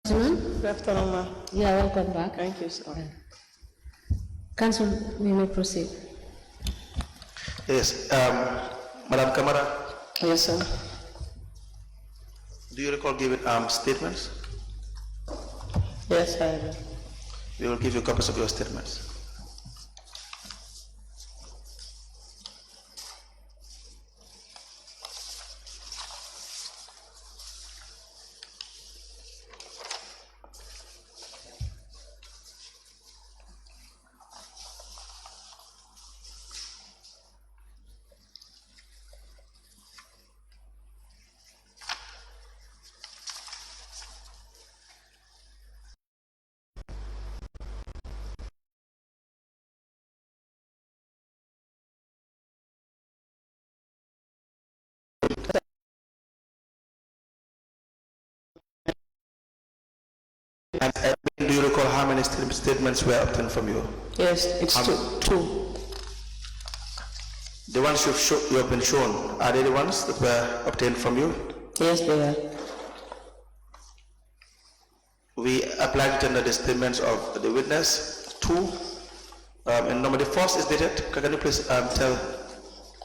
Good afternoon, ma'am. You are welcome back. Thank you, sir. Council, we may proceed. Yes, Madam Kamara, Yes, sir. do you recall giving statements? Yes, I do. We will give you copies of your statements. And do you recall how many statements were obtained from you? Yes, it's two. The ones you have been shown, are they the ones that were obtained from you? Yes, they are. We applied it under the statements of the witness, two. And number the first is dated. Can you please tell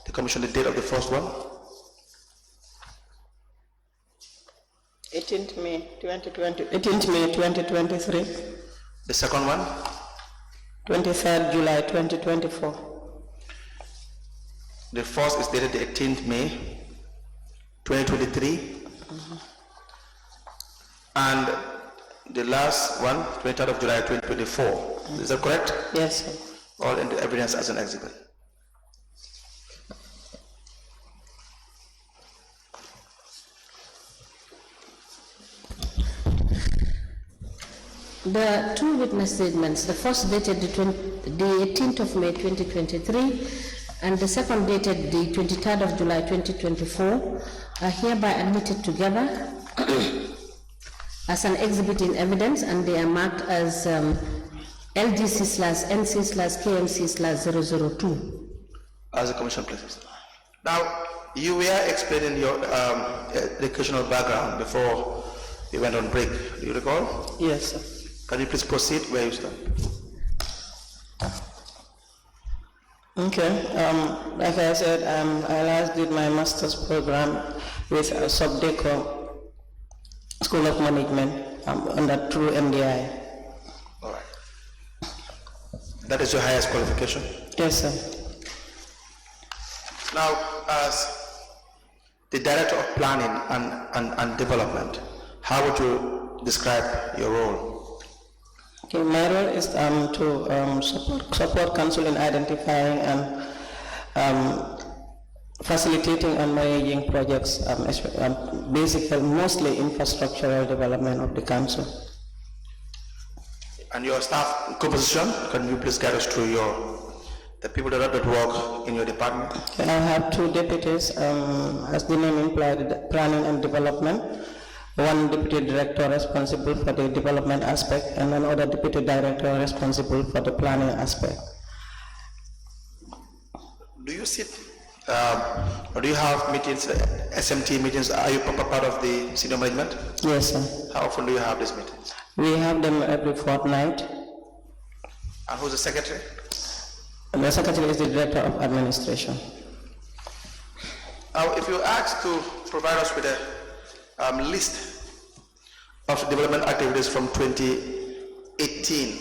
the commission the date of the first one? 18th May 2023. The second one? 23rd July 2024. The first is dated the 18th May 2023. And the last one, 23rd of July 2024. Is that correct? Yes, sir. All in the evidence as an exhibit. The two witness statements, the first dated the 18th of May 2023 and the second dated the 23rd of July 2024 are hereby admitted together as an exhibit in evidence, and they are marked as LGC/NC/KMC/002. As a commission, please. Now, you were explaining your educational background before you went on break. Do you recall? Yes, sir. Can you please proceed where you stand? Okay. Like I said, I last did my master's program with Subdeco School of Management under through MDI. All right. That is your highest qualification? Yes, sir. Now, as the Director of Planning and Development, how would you describe your role? Okay, my role is to support council in identifying and facilitating and managing projects, basically mostly infrastructural development of the council. And your staff composition, can you please guide us through the people that work in your department? Okay, I have two deputies, as the name implied, planning and development. One deputy director responsible for the development aspect and another deputy director responsible for the planning aspect. Do you sit or do you have meetings, SMT meetings? Are you part of the senior management? Yes, sir. How often do you have these meetings? We have them every fortnight. And who's the secretary? And the secretary is the director of administration. Now, if you ask to provide us with a list of development activities from 2018,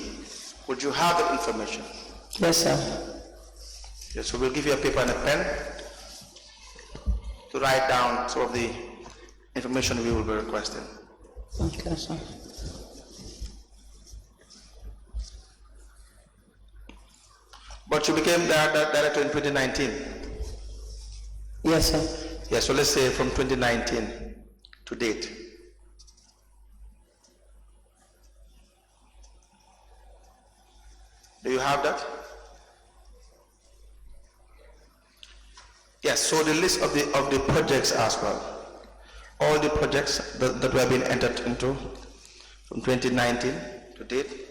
would you have that information? Yes, sir. Yes, so we'll give you a paper and a pen to write down some of the information we will be requesting. Okay, sir. But you became director in 2019? Yes, sir. Yes, so let's say from 2019 to date. Do you have that? Yes, so the list of the projects as well. All the projects that were being entered into from 2019 to date.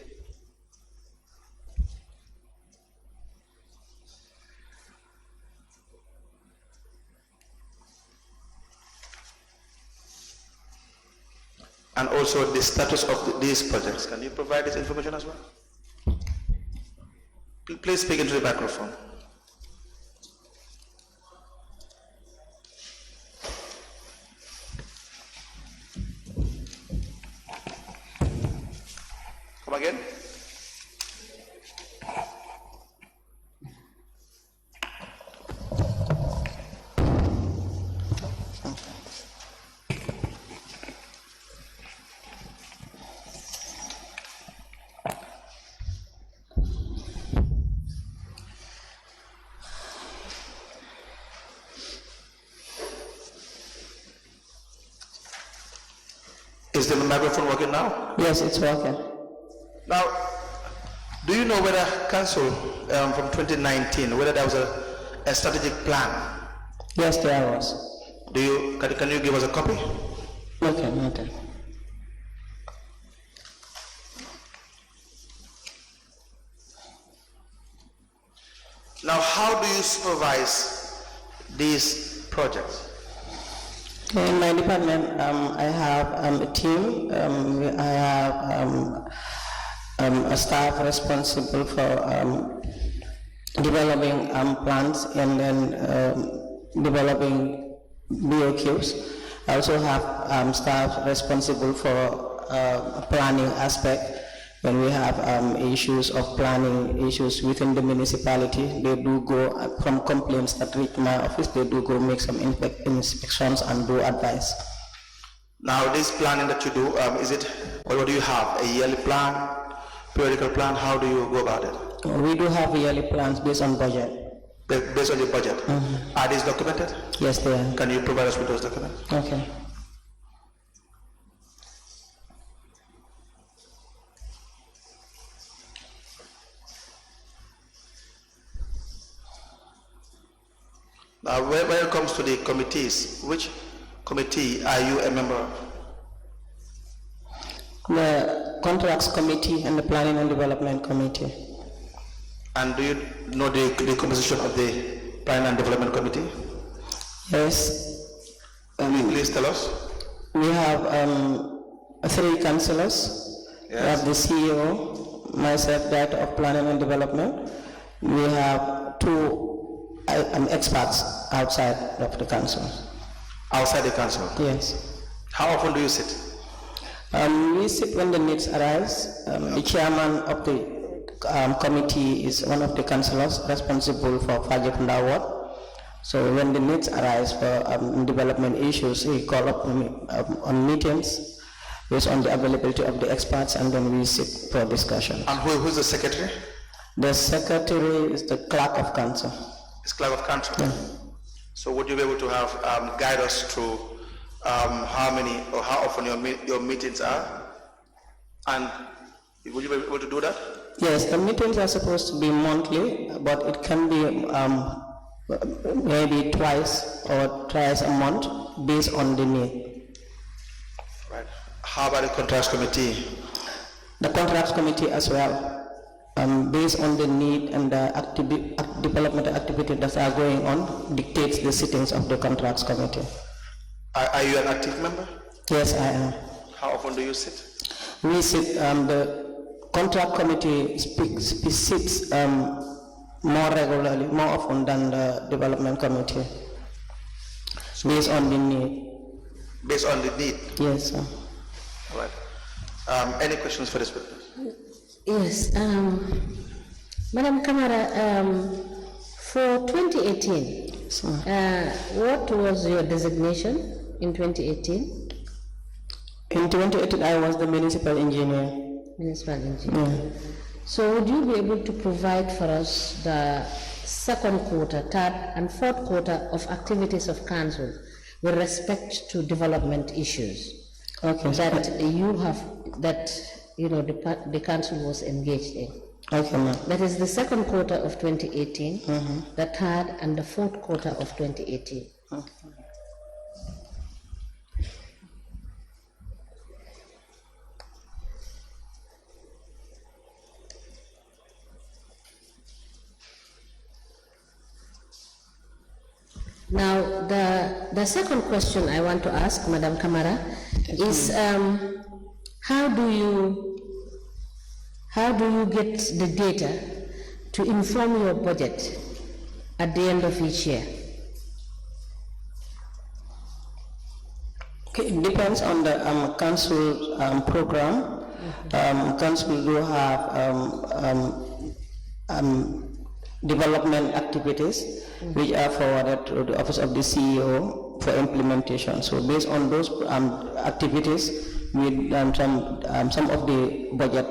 and also the status of these projects. Can you provide this information as well? Please speak into the microphone. Come again. Is the microphone working now? Yes, it's working. Now, do you know whether council from 2019, whether there was a strategic plan? Yes, there was. Can you give us a copy? Okay, noted. Now, how do you supervise these projects? In my department, I have a team. I have a staff responsible for developing plans and then developing BOQs. I also have staff responsible for planning aspect. When we have issues of planning issues within the municipality, they do go from complaints that reach my office, they do go make some inspections and do advice. Now this planning that you do, what do you have? A yearly plan, periodical plan? How do you go about it? We do have yearly plans based on budget. Based on your budget? Mm-hmm. Are these documented? Yes, they are. Can you provide us with those documents? Okay. Now, when it comes to the committees, which committee are you a member of? The Contracts Committee and the Planning and Development Committee. And do you know the composition of the Planning and Development Committee? Yes. Please tell us. We have 3 councillors. Yes. We have the CEO, myself, Director of Planning and Development. We have 2 experts outside of the council. Outside the council? Yes. How often do you sit? We sit when the needs arise. The chairman of the committee is one of the councillors responsible for Fajekunda Ward. So when the needs arise for development issues, we call up on meetings based on the availability of the experts, and then we sit for discussion. And who is the secretary? The secretary is the clerk of council. It's clerk of council. Yeah. So would you be able to have guide us through how many or how often your meetings are? And would you be able to do that? Yes, the meetings are supposed to be monthly, but it can be maybe twice or thrice a month based on the need. Right. How about the contracts committee? The contracts committee as well. Based on the need and the development activity that are going on, dictates the sittings of the contracts committee. Are you an active member? Yes, I am. How often do you sit? We sit, the contract committee sits more regularly, more often than the development committee, based on the need. Based on the need? Yes, sir. All right. Any questions for this witness? Yes, Madam Kamara, for 2018, what was your designation in 2018? In 2018, I was the municipal engineer. Municipal engineer. Yeah. So would you be able to provide for us the second quarter, third and fourth quarter of activities of council with respect to development issues? Okay. That you have, that the council was engaged in. Okay, ma'am. That is the second quarter of 2018, the third and the fourth quarter of 2018. Okay. Now, the second question I want to ask, Madam Kamara, is how do you get the data to inform your budget at the end of each year? Okay, it depends on the council program. Council do have development activities which are forwarded to the office of the CEO for implementation. So based on those activities, we some of the budget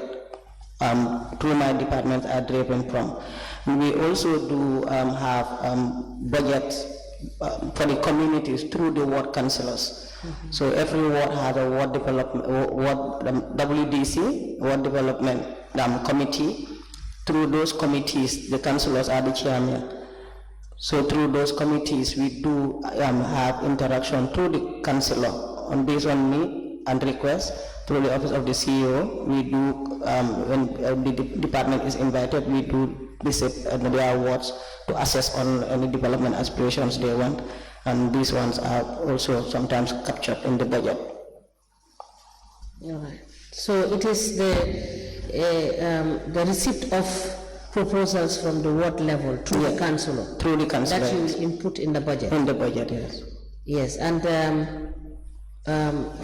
through my department are driven from. We also do have budgets for the communities through the ward councillors. So every ward has a ward development, WDC, ward development committee. Through those committees, the councillors are the chairman. So through those committees, we do have interaction through the councillor. And based on me and request through the office of the CEO, we do, when the department is invited, we do visit their wards to assess on any development aspirations they want. And these ones are also sometimes captured in the budget. All right. So it is the receipt of proposals from the ward level through the councillor. Through the councillor. That you will input in the budget. In the budget, yes. Yes, and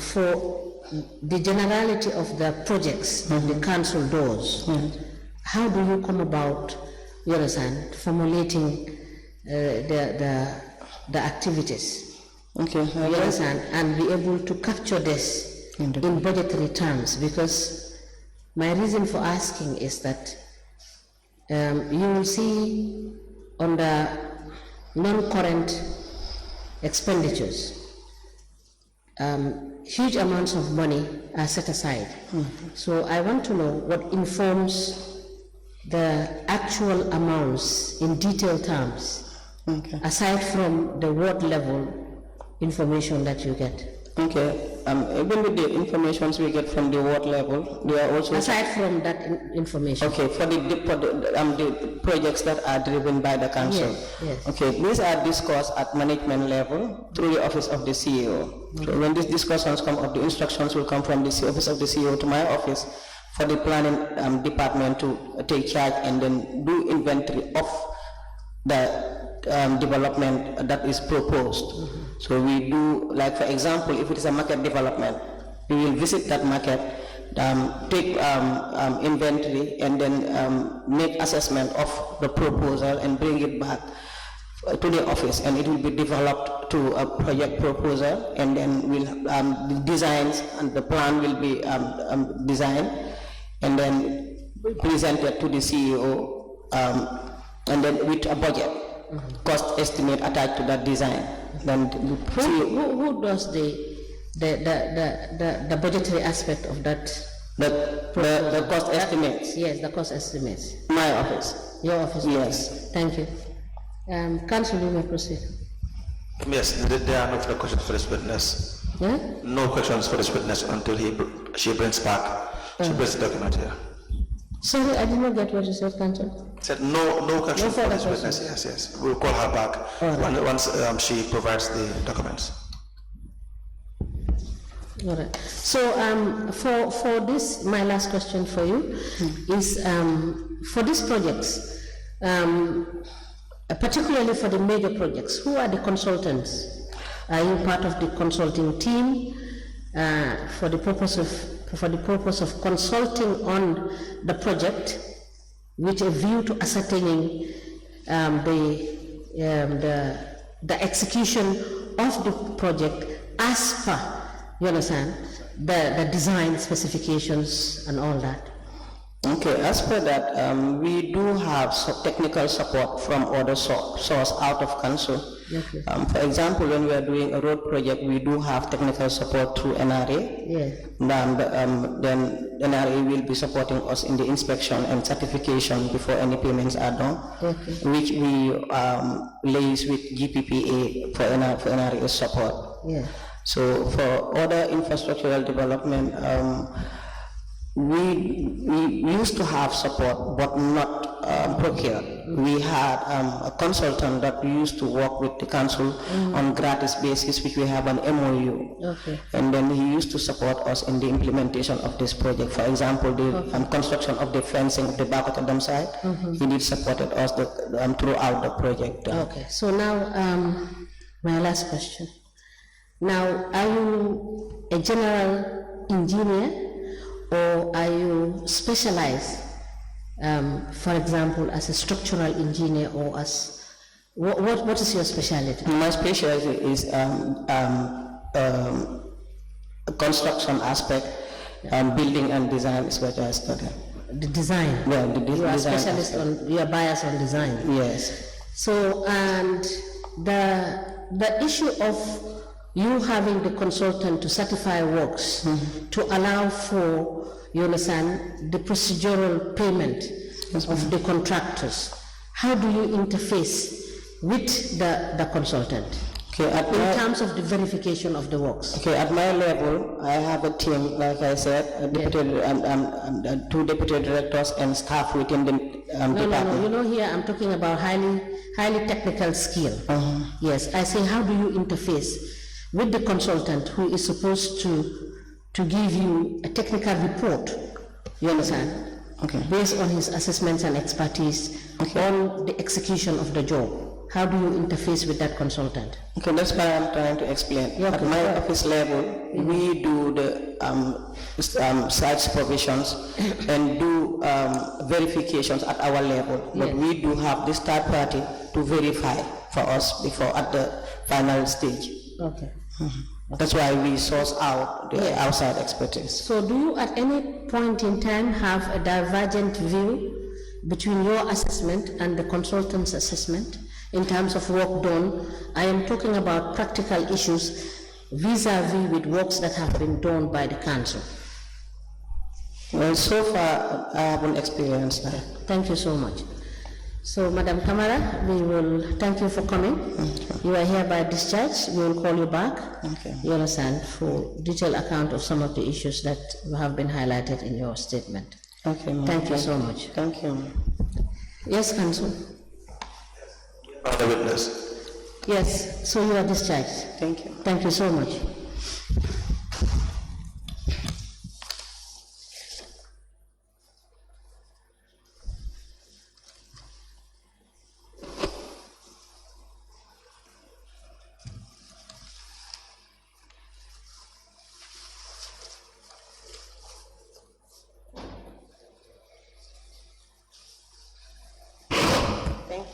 for the generality of the projects the council does, how do you come about, you understand, formulating the activities? Okay. You understand, and be able to capture this in budgetary terms, because my reason for asking is that you will see on the non-current expenditures, huge amounts of money are set aside. So I want to know what informs the actual amounts in detailed terms, aside from the ward level information that you get. Okay. Even with the informations we get from the ward level, they are also aside from that information. Okay, for the projects that are driven by the council. Yes. Okay, these are discussed at management level through the office of the CEO. So when these discussions come up, the instructions will come from the office of the CEO to my office for the planning department to take charge and then do inventory of the development that is proposed. So we do, like for example, if it is a market development, we will visit that market, take inventory, and then make assessment of the proposal and bring it back to the office, and it will be developed to a project proposal, and then we'll the designs and the plan will be designed and then presented to the CEO, and then with a budget. Cost estimate attached to that design. Then who does the budgetary aspect of that? The cost estimates. Yes, the cost estimates. My office. Your office. Yes. Thank you. Council, you may proceed. Yes, there are no further questions for this witness. Yeah? No questions for this witness until she brings back. She brings the document here. Sorry, I did not get what you said, Council. Said no question for this questions. witness. Yes. We'll call her back once she provides the documents. All right. So for this, my last question for you is for these projects, particularly for the major projects, who are the consultants? Are you part of the consulting team for the purpose of consulting on the project with a view to ascertaining the execution of the project as per, you understand, the design specifications and all that? Okay, as per that, we do have technical support from other source out of council. Okay. For example, when we are doing a road project, we do have technical support through NRA. Yes. Then NRA will be supporting us in the inspection and certification before any payments are done, which we liaise with GPPA for NRA support. Yeah. So for other infrastructural development, we used to have support, but not procured. We had a consultant that used to work with the council on gratis basis, which we have an MOU. Okay. And then he used to support us in the implementation of this project. For example, the construction of the fencing of the Bakota Dam site, he did supported us throughout the project. Okay, so now my last question. Now, are you a general engineer or are you specialized, for example, as a structural engineer or as, what is your specialty? My specialty is construction aspect, building and design is what I study. The design? Yeah, the You are design specialist aspect. on, you are biased on design? Yes. So, and the issue of you having the consultant to certify works to allow for, you understand, the procedural payment of the contractors, how do you interface with the consultant Okay, in terms of the verification of the works? Okay, at my level, I have a team, like I said, two deputy directors and staff within the department. No, you know, here I'm talking about highly technical skill. Yes, I say, how do you interface with the consultant who is supposed to give you a technical report, you understand? Okay. Based on his assessments and expertise on the execution of the job. How do you interface with that consultant? Okay, that's what I'm trying to explain. Yeah, At okay. my office level, we do the site supervisions and do verifications at our level, but we do have this third party to verify for us before at the final stage. Okay. That's why we source out the outside expertise. So do you at any point in time have a divergent view between your assessment and the consultant's assessment in terms of work done? I am talking about practical issues vis-a-vis with works that have been done by the council. Well, so far, I haven't experienced that. Thank you so much. So, Madam Kamara, we will thank you for coming. You are hereby discharged. We will call you back. Okay. You understand, for detailed account of some of the issues that have been highlighted in your statement. Okay, ma'am. Thank you so much. Thank you. Yes, Council. The witness. Yes, so you are discharged. Thank you. Thank you so much. Thank you.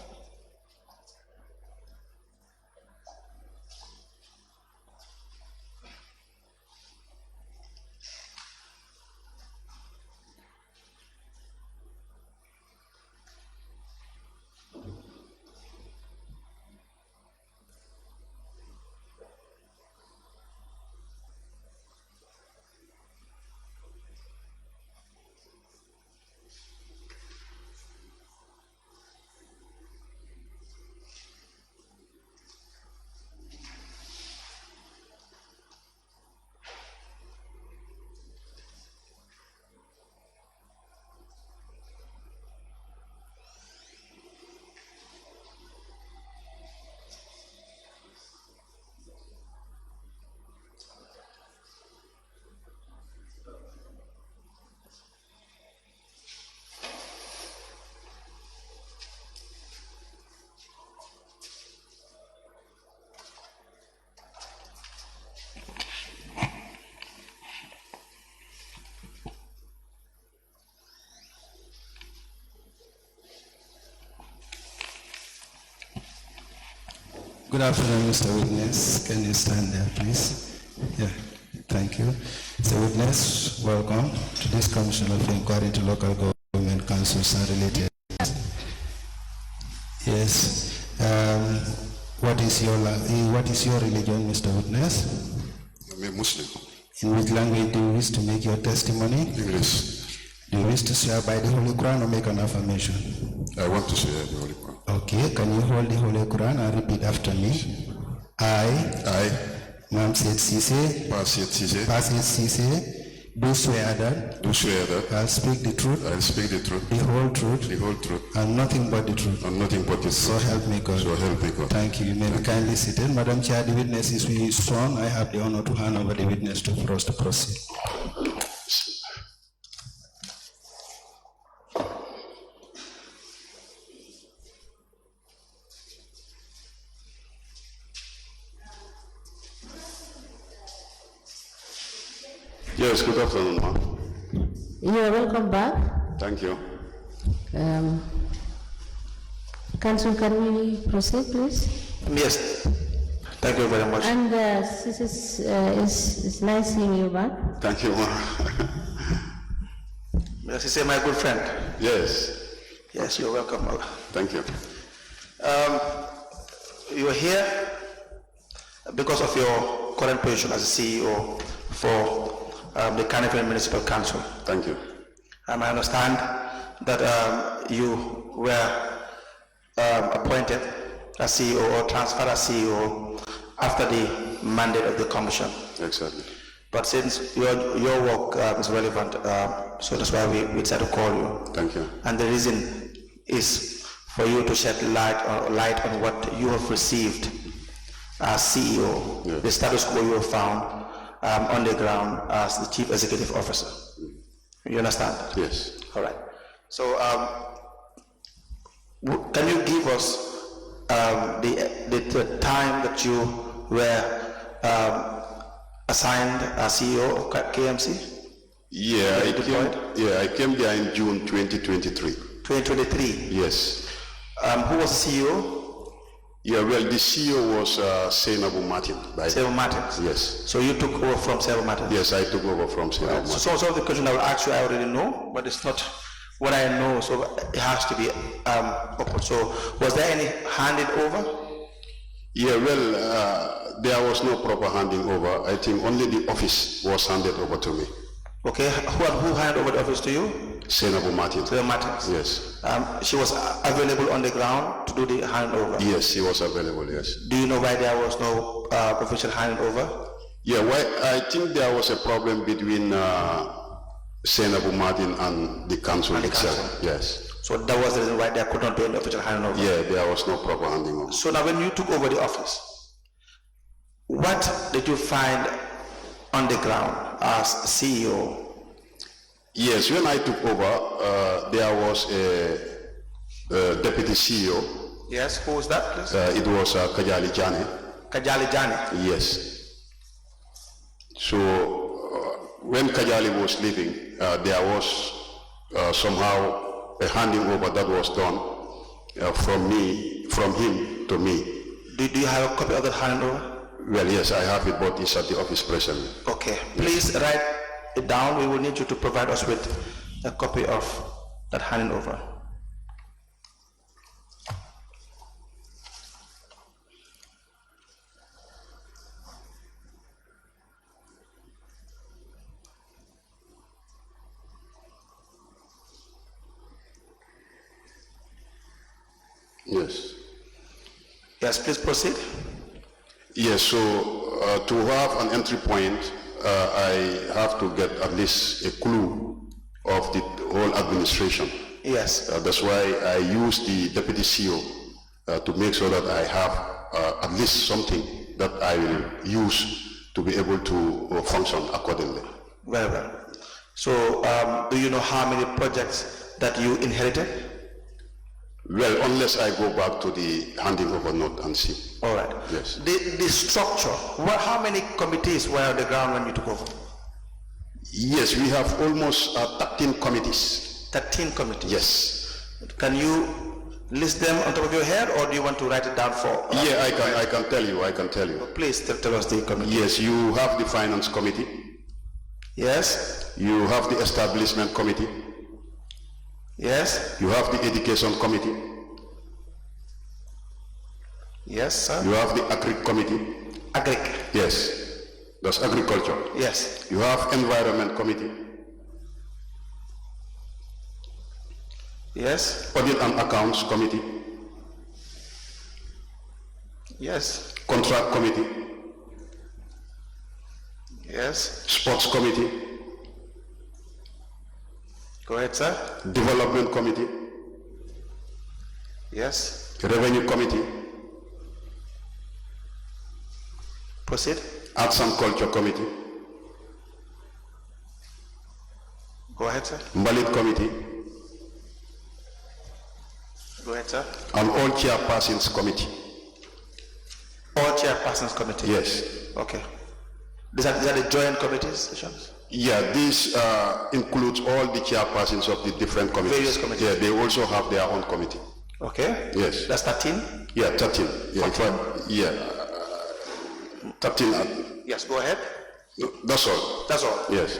Good afternoon, Mr. Witness. Can you stand there, please? Yeah, thank you. Mr. Witness, welcome to this Commission of Inquiry into Local Government Councils and related. Yes. What is your religion, Mr. Witness? I'm a Muslim. In which language do you wish to make your testimony? English. Do you wish to swear by the Holy Quran or make an affirmation? I want to share the Holy Quran. Okay, can you hold the Holy Quran and repeat after me? I, I, Mam Said Sise, Pasiet Cisse, Pasit Sise, do swear that I'll speak the truth, I'll speak the truth, the whole truth, and nothing but the truth. and nothing but the So truth. help me God. So help me God. Thank you. You may be kindly seated. Madam Chair, the witness is really strong. I have the honor to hand over the witness for us to proceed. Yes, good afternoon, ma. You are welcome back. Thank you. Council, can we proceed, please? Yes, thank you very much. And this is it's nice seeing you back. Thank you, ma. Yes, you say my good friend. Yes, Yes, you're welcome. thank you. You're here because of your current position as a CEO for the Carnifing Municipal Council. Thank you. I understand that you were appointed as CEO or transferred as CEO after the mandate of the commission. Exactly. But since your work is relevant, so that's why we decided to call you. Thank you. And the reason is for you to shed light on what you have received as CEO, Yeah. the status quo you have found on the ground as the Chief Executive Officer. You understand? Yes. All right. So, can you give us the time that you were assigned as CEO of KMC? Yeah, I came there in June 2023. 2023. Yes. Who was the CEO? Yeah, well, the CEO was Senabu Martin. Sebo Martins. Yes. So you took over from Sebo Martins. Yes, I took over from Senabu Martin. So some of the questions I will ask you, I already know, but it's not what I know, so it has to be open. So was there any handed over? Yeah, well, there was no proper handing over. I think only the office was handed over to me. Okay, who handed over the office to you? Senabu Martin. Sebo Martins. Yes. She was available on the ground to do the handover. Yes, he was available, yes. Do you know why there was no official handover? Yeah, well, I think there was a problem between Senabu Martin and the council And the itself. council. Yes. So that was the reason why there could not be an official handover. Yeah, there was no proper handing over. So now when you took over the office, what did you find on the ground as CEO? Yes, when I took over, there was a deputy CEO. Yes, who was that, please? It was Kajali Jane. Kajali Jani. Yes. So when Kajali was leaving, there was somehow a handing over that was done from him to me. Do you have a copy of that handover? Well, yes, I have it, but it's at the office presently. Okay, please write it down. We will need you to provide us with a copy of that handing over. Yes. Yes, please proceed. Yes, so to have an entry point, I have to get at least a clue of the whole administration. Yes. That's why I use the deputy CEO to make sure that I have at least something that I will use to be able to function accordingly. Very well. So, do you know how many projects that you inherited? Well, unless I go back to the handing over note and see. All right. Yes. The structure, how many committees were on the ground when you took over? Yes, we have almost 13 committees. 13 committees? Yes. Can you list them on top of your head, or do you want to write it down for? Yeah, I can tell you. Please tell us the committee. Yes, you have the finance committee. Yes? You have the establishment committee. Yes? You have the education committee. Yes, sir? You have the agric committee. Agric? Yes, that's agriculture. Yes. You have environment committee. Yes? Audit and accounts committee. Yes? Contract committee. Yes? Sports committee. Go ahead, sir. Development Committee, Yes. Revenue Committee, Proceed. Arts and Culture Committee, Go ahead, sir. Mbalit Committee, Go ahead, sir. and all chairpersons committee. All chairpersons committee. Yes. Okay. These are the joint committees, Sean? Yeah, this includes all the chairpersons of the different committees. Various committees. Yeah, they also have their own committee. Okay. Yes. That's 13. Yeah, 13. Yeah, 13. Yes, go ahead. No, that's all. That's all. Yes.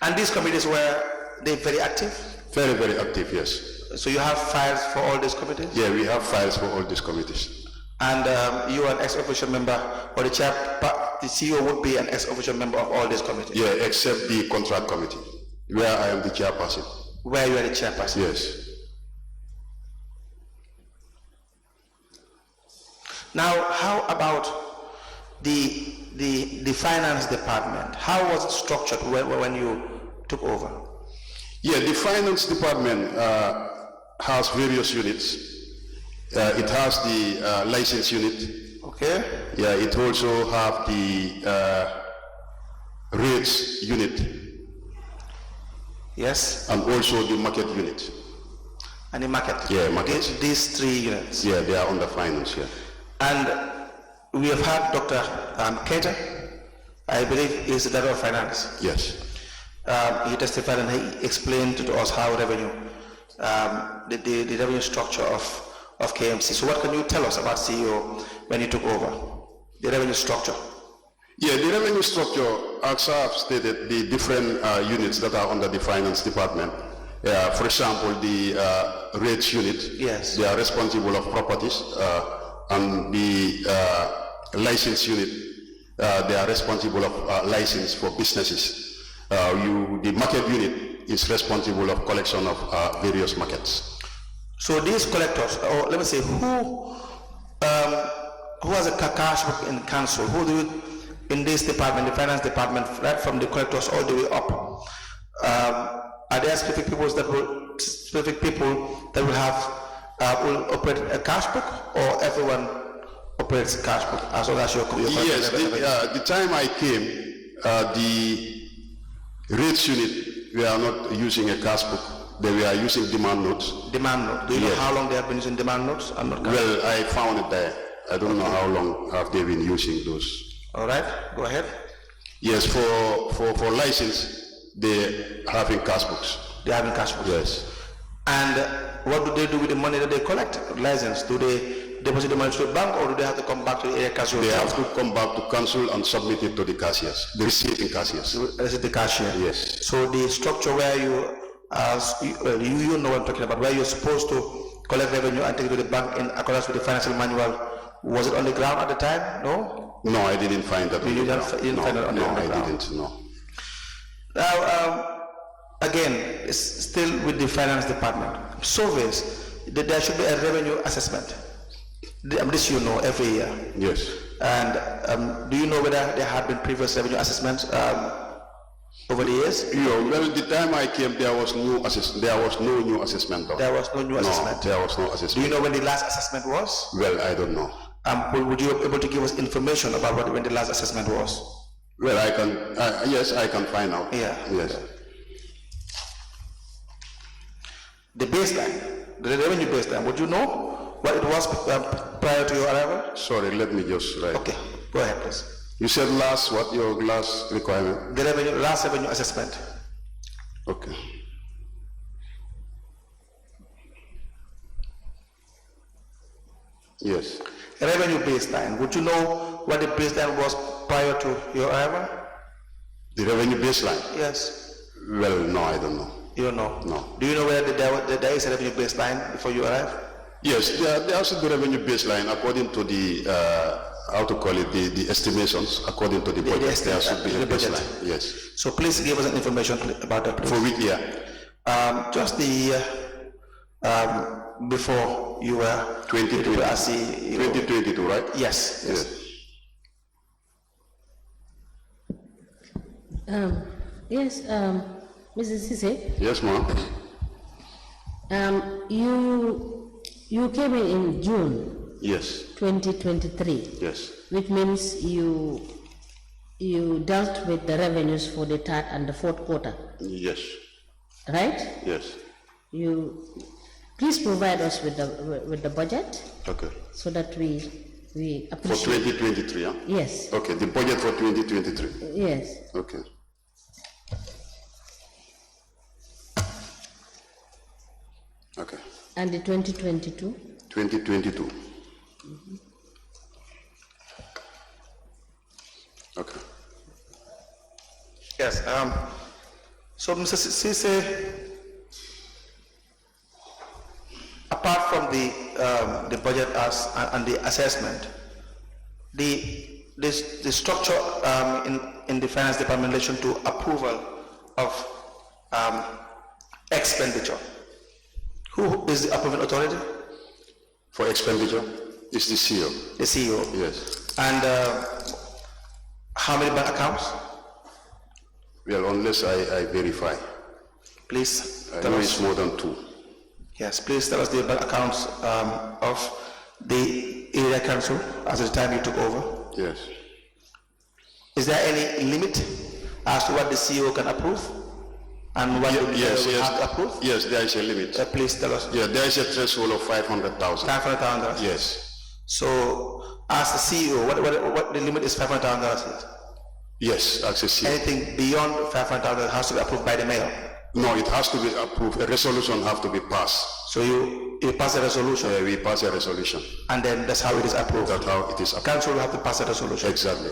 And these committees were they very active? Very, very active, yes. So you have files for all these committees? Yeah, we have files for all these committees. And you are an ex-official member, or the CEO would be an ex-official member of all these committees? Yeah, except the contract committee, where I am the chairperson. Where you are the chairperson? Yes. Now, how about the finance department? How was it structured when you took over? Yeah, the finance department has various units. It has the license unit. Okay. Yeah, it also have the rates unit Yes. and also the market unit. And the market? Yeah, market. These 3 units. Yeah, they are under finance, yeah. And we have had Dr. Keita, I believe he is the director of finance. Yes. He testified and he explained to us how revenue, the revenue structure of KMC. So what can you tell us about CEO when you took over? The revenue structure. Yeah, the revenue structure, as I have stated, the different units that are under the finance department. For example, the rates unit. Yes. They are responsible of properties, and the license unit, they are responsible of license for businesses. The market unit is responsible of collection of various markets. So these collectors, or let me say, who has a cash book in council? Who do you, in this department, the finance department, right from the collectors all the way up? Are there specific people that will have will operate a cash book, or everyone operates a cash book as long as you're Yes, the time I came, the rates unit, we are not using a cash book. They were using demand notes. Demand note. Do you know how long they have been using demand notes? I'm not. Well, I found it there. I don't know how long have they been using those. All right, go ahead. Yes, for license, they having cash books. They have in cash books. Yes. And what do they do with the money that they collect? License? Do they deposit the money to the bank, or do they have to come back to the area cashier? They have to come back to council and submit it to the cashiers, the receiving cashiers. Is it the cashier? Yes. So the structure where you know what I'm talking about, where you're supposed to collect revenue and take it to the bank in accordance with the financial manual, was it on the ground at the time? No? No, I didn't find that. You didn't find it on the ground? No, I didn't, no. Now, again, it's still with the finance department. Surveys, there should be a revenue assessment. This you know every year. Yes. And do you know whether there have been previous revenue assessments over the years? Yeah, well, the time I came, there was no new assessment. There was no new assessment. No, there was no assessment. Do you know when the last assessment was? Well, I don't know. Would you be able to give us information about when the last assessment was? Well, I can, yes, I can find out. Yeah. Yes. The baseline, the revenue baseline, would you know what it was prior to your arrival? Sorry, let me just write. Okay, go ahead, please. You said last, what, your last requirement? The last revenue assessment. Okay. Yes. Revenue baseline, would you know what the baseline was prior to your arrival? The revenue baseline? Yes. Well, no, I don't know. You don't know? No. Do you know whether there is a revenue baseline before you arrive? Yes, there has to be revenue baseline according to the, how to call it, the estimations, according to the budget. There should be a baseline, yes. So please give us an information about that, please. For which year? Just the year before you were 2020. as CEO. 2022, right? Yes. Yes, Mrs. Sise, Yes, ma'am. you came in June Yes, 2023, yes, which means you dealt with the revenues for the third and the fourth quarter, yes, right? yes. You please provide us with the budget Okay. so that we For appreciate. 2023, huh? Yes, Okay, the budget for 2023. yes. Okay. Okay. And the 2022. 2022. Okay. Yes, so Mr. Sise, apart from the budget and the assessment, the structure in the finance department in relation to approval of expenditure, who is the approving authority? For expenditure, is the CEO. The CEO. Yes. And how many bank accounts? Well, unless I verify. Please I tell know us. it's more than 2. Yes, please tell us the bank accounts of the area council as of the time you took over. Yes. Is there any limit as to what the CEO can approve and what the Yes, will yes. have to approve? Yes, there is a limit. Please tell us. Yeah, there is a threshold of 500,000. $500,000. Yes. So, as the CEO, what the limit is $500,000? Yes, as a CEO. Anything beyond $500,000 has to be approved by the mayor. No, it has to be approved. A resolution has to be passed. So you pass a resolution, We pass a resolution. and then that's how it is approved. That's how it is approved. Council will have to pass a resolution. Exactly.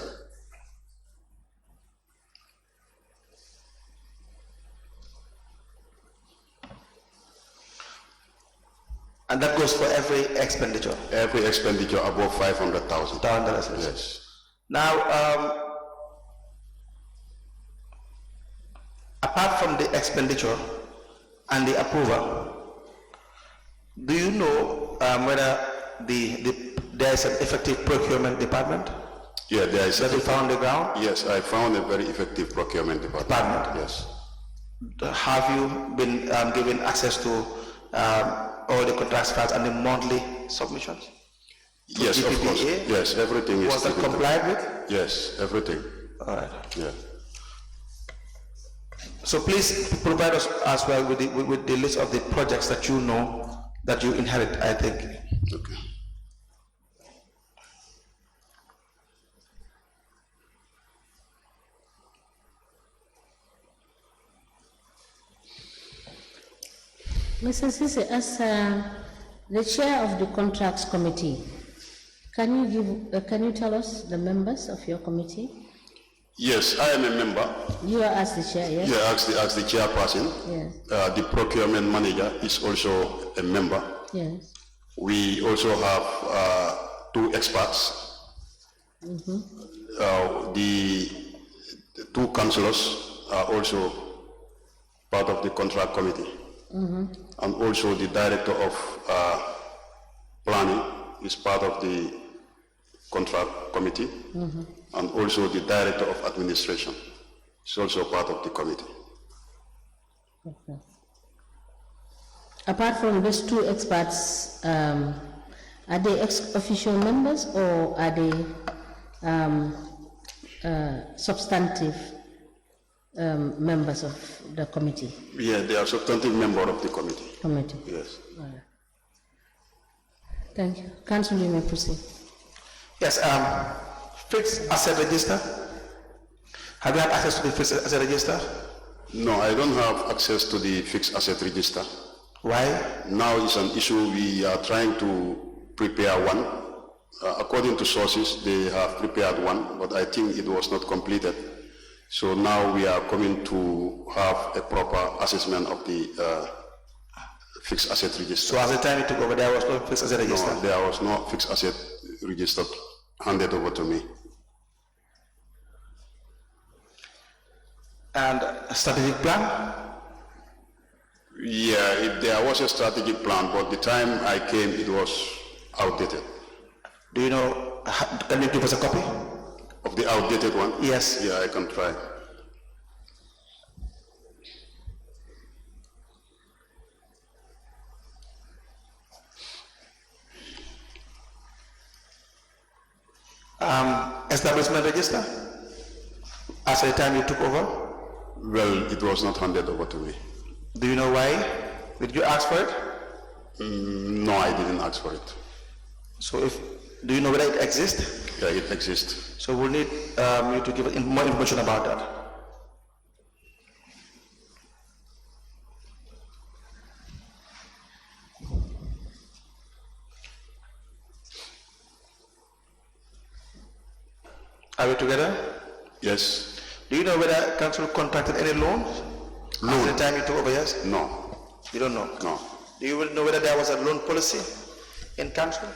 And that goes for every expenditure. Every expenditure above 500,000. $1,000. Yes. Now, apart from the expenditure and the approval, do you know whether there is an effective procurement department Yeah, there is. that you found on the ground? Yes, I found a very effective procurement department. Yes. Have you been given access to all the contract files and the monthly submissions? Yes, of course. GPPA? Yes, everything is. Was that taken care of. complied with? Yes, everything. All right. Yeah. So please provide us as well with the list of the projects that you know that you inherit, I think. Okay. Mr. Sise, as the chair of the contracts committee, can you tell us the members of your committee? Yes, I am a member. You are as the chair, yes? Yeah, as the chairperson. Yes. The procurement manager is also a member. Yes. We also have 2 experts. The 2 councillors are also part of the contract committee. And also the director of planning is part of the contract committee. And also the director of administration is also part of the committee. Okay. Apart from these 2 experts, are they ex-official members or are they substantive members of the committee? Yeah, they are substantive member of the committee. Yes. Thank you. Council, you may proceed. Yes, fixed asset register. Have you had access to the fixed asset register? No, I don't have access to the fixed asset register. Why? Now it's an issue. We are trying to prepare one. According to sources, they have prepared one, but I think it was not completed. So now we are coming to have a proper assessment of the fixed asset register. So at the time you took over, there was no fixed asset register? No, there was no fixed asset register handed over to me. And a strategic plan? Yeah, there was a strategic plan, but the time I came, it was outdated. Do you know, can you give us a copy? Of the outdated one? Yes. Yeah, I can try. establishment register as at the time you took over? Well, it was not handed over to me. Do you know why? Did you ask for it? No, I didn't ask for it. So do you know whether it exists? Yeah, it exists. So we'll need you to give more information about that. Are we together? Yes. Do you know whether council contracted any loans? Loan? At the time you took over, yes? No. You don't know? No. Do you know whether there was a loan policy in council?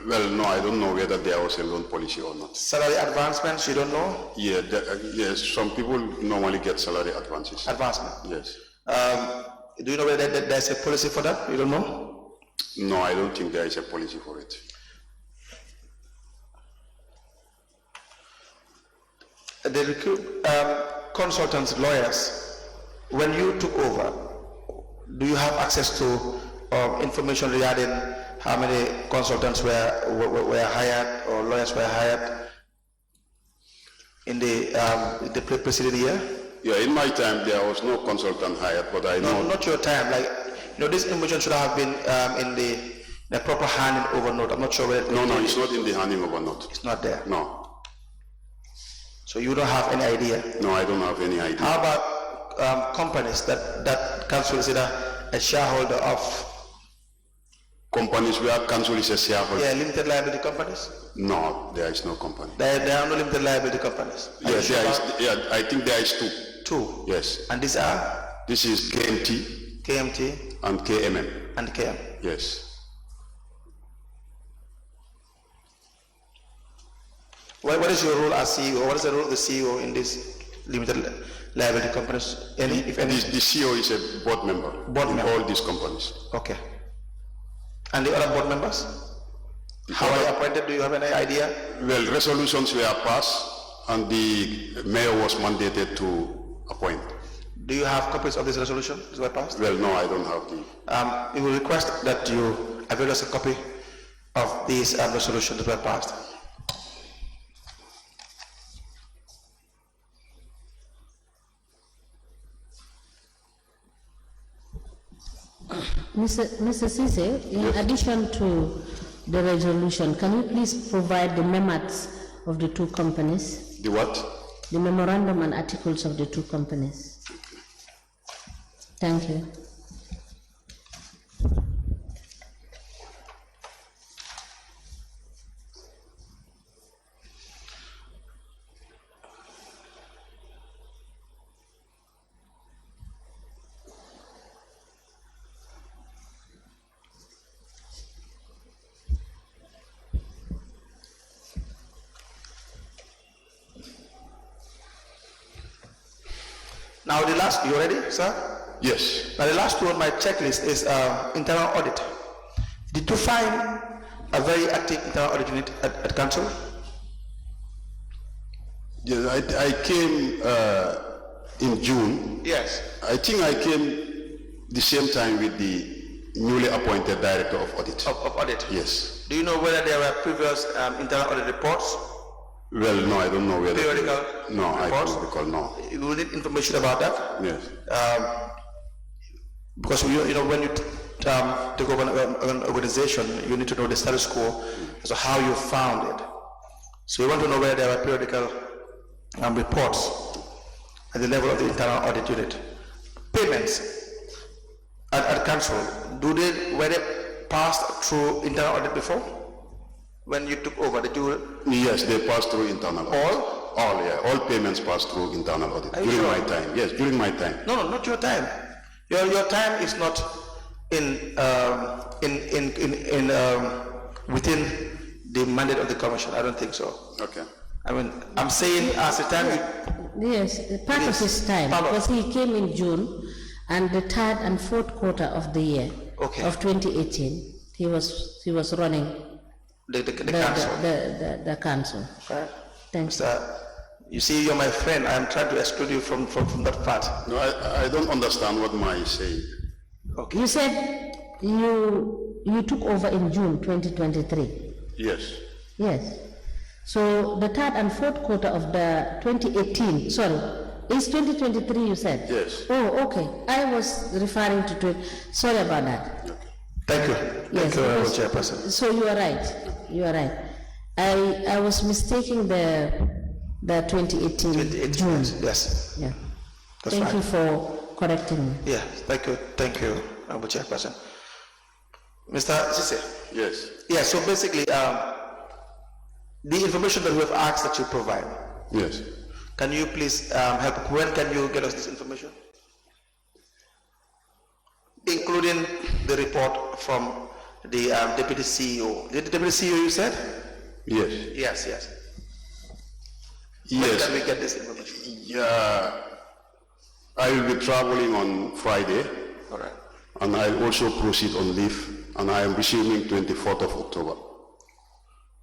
Well, no, I don't know whether there was a loan policy or not. Salary advancements, you don't know? Yeah, yes, some people normally get salary advances. Advancement. Yes. Do you know whether there's a policy for that? You don't know? No, I don't think there is a policy for it. They recruit consultants, lawyers. When you took over, do you have access to information regarding how many consultants were hired or lawyers were hired in the preceding year? Yeah, in my time there was no consultant hired, but I know. No, not your time. Like, this information should have been in the proper handing over note. I'm not sure whether. No, it's not in the handing over note. It's not there. No. So you don't have any idea. No, I don't have any idea. How about companies that council is either a shareholder of? Companies where council is a shareholder? Yeah, limited liability companies? No, there is no company. There are no limited liability companies? Yes, I think there is two. Two? Yes. And these are? This is KMT. KMT? And KMM. And KM? Yes. What is your role as CEO? What is the role of the CEO in these limited liability companies? Any, if any? The CEO is a board member in all these companies. Okay. And the other board members? How are they appointed? Do you have any idea? Well, resolutions were passed and the mayor was mandated to appoint. Do you have copies of this resolution that were passed? Well, no, I don't have the. We will request that you avail us a copy of these resolutions that were passed. Mr. Cisse, in addition to the resolution, can you please provide the memats of the two companies? The what? The memorandum and articles of the two companies. Thank you. Now the last, you ready, sir? Yes. Now the last one on my checklist is internal audit. Did you find a very active internal audit unit at council? Yes, I came in June. Yes. I think I came the same time with the newly appointed director of audit. Of audit? Yes. Do you know whether there were previous internal audit reports? Well, no, I don't know whether. Periodical No, reports? I don't recall, no. You will need information about that? Yes. Because when you take over an organization, you need to know the status quo, so how you found it. So we want to know whether there were periodical reports at the level of the internal audit unit. Payments at council, were they passed through internal audit before? When you took over, did you? Yes, they passed through internal audit. All? All, yeah. All payments passed through internal audit. Are you During sure? my time. Yes, during my time. No, not your time. Your time is not within the mandate of the commission. I don't think so. Okay. I mean, I'm saying as the time Yes, part of his time, because he came in June, and the third and fourth quarter of the year of 2018, he was running the council. The council. Right. Thanks. You see, you're my friend. I'm trying to exclude you from that part. No, I don't understand what Ma is saying. Okay. You said you took over in June 2023. Yes. Yes. So the third and fourth quarter of the 2018, sorry, is 2023 you said? Yes. Oh, okay. I was referring to, sorry about that. Thank you. Yes, Thank you, because- Chairperson. So you are right. You are right. I was mistaking the 2018 June. Yes. Yeah. That's Thank right. you for correcting me. Yeah, thank you, Honorable Chairperson. Mr. Sise? Yes. Yeah, so basically, the information that we have asked that you provide, Yes. can you please help, when can you get us this information? Including the report from the Deputy CEO. The Deputy CEO you said? Yes. Yes. When Yes. can we get this information? Yeah. I will be traveling on Friday, All right. and I'll also proceed on leave, and I am resuming 24th of October.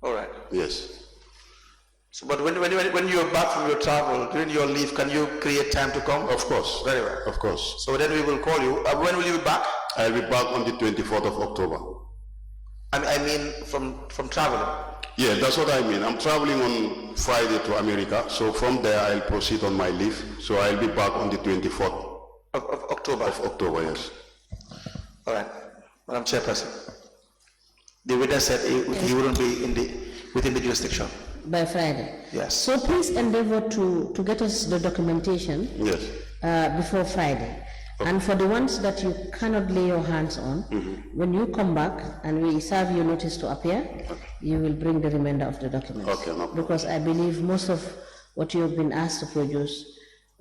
All right. Yes. So, but when you're back from your travel, during your leave, can you create time to come? Of course. Very well. Of course. So then we will call you. When will you be back? I'll be back on the 24th of October. I mean from traveling. Yeah, that's what I mean. I'm traveling on Friday to America, so from there I'll proceed on my leave. So I'll be back on the 24th Of October. of October, yes. All right, Madam Chairperson. The witness said he wouldn't be within the jurisdiction. By Friday. Yes. So please endeavor to get us the documentation Yes. before Friday. And for the ones that you cannot lay your hands on, when you come back and we serve you notice to appear, you will bring the remainder of the documents. Okay, no problem. Because I believe most of what you have been asked to produce,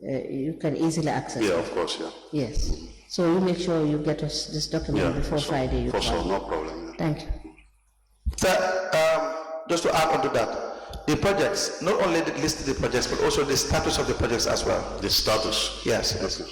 you can easily access. Yeah, of course, yeah. Yes. So you make sure you get us this document Yeah, before for sure. Friday. You For sure, come. no problem. Yeah. Thank you. Sir, just to add on to that, the projects, not only the list of the projects, but also the status of the projects as well. The status. Yes. Okay.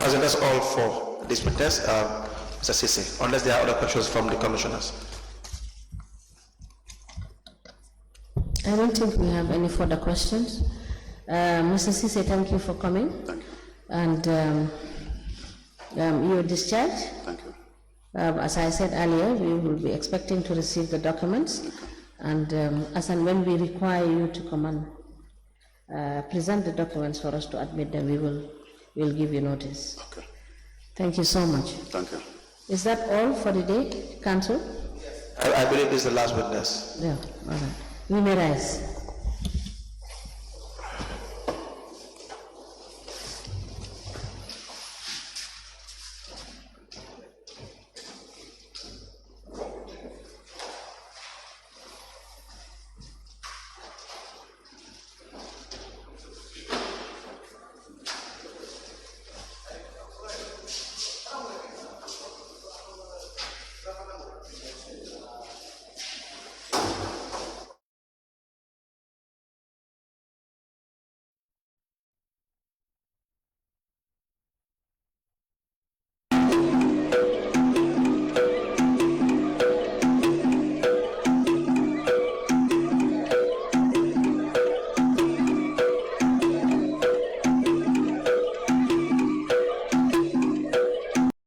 As in, that's all for this witness, Mr. Sisi, unless there are other questions from the commissioners. I don't think we have any further questions. Mr. Sise, thank you for coming. Thank you. And your discharge. Thank you. As I said earlier, we will be expecting to receive the documents. And as and when we require you to come and present the documents for us to admit them, we'll give you notice. Okay. Thank you so much. Thank you. Is that all for the day, Council? I believe this is the last witness. Yeah, all right. We may rise.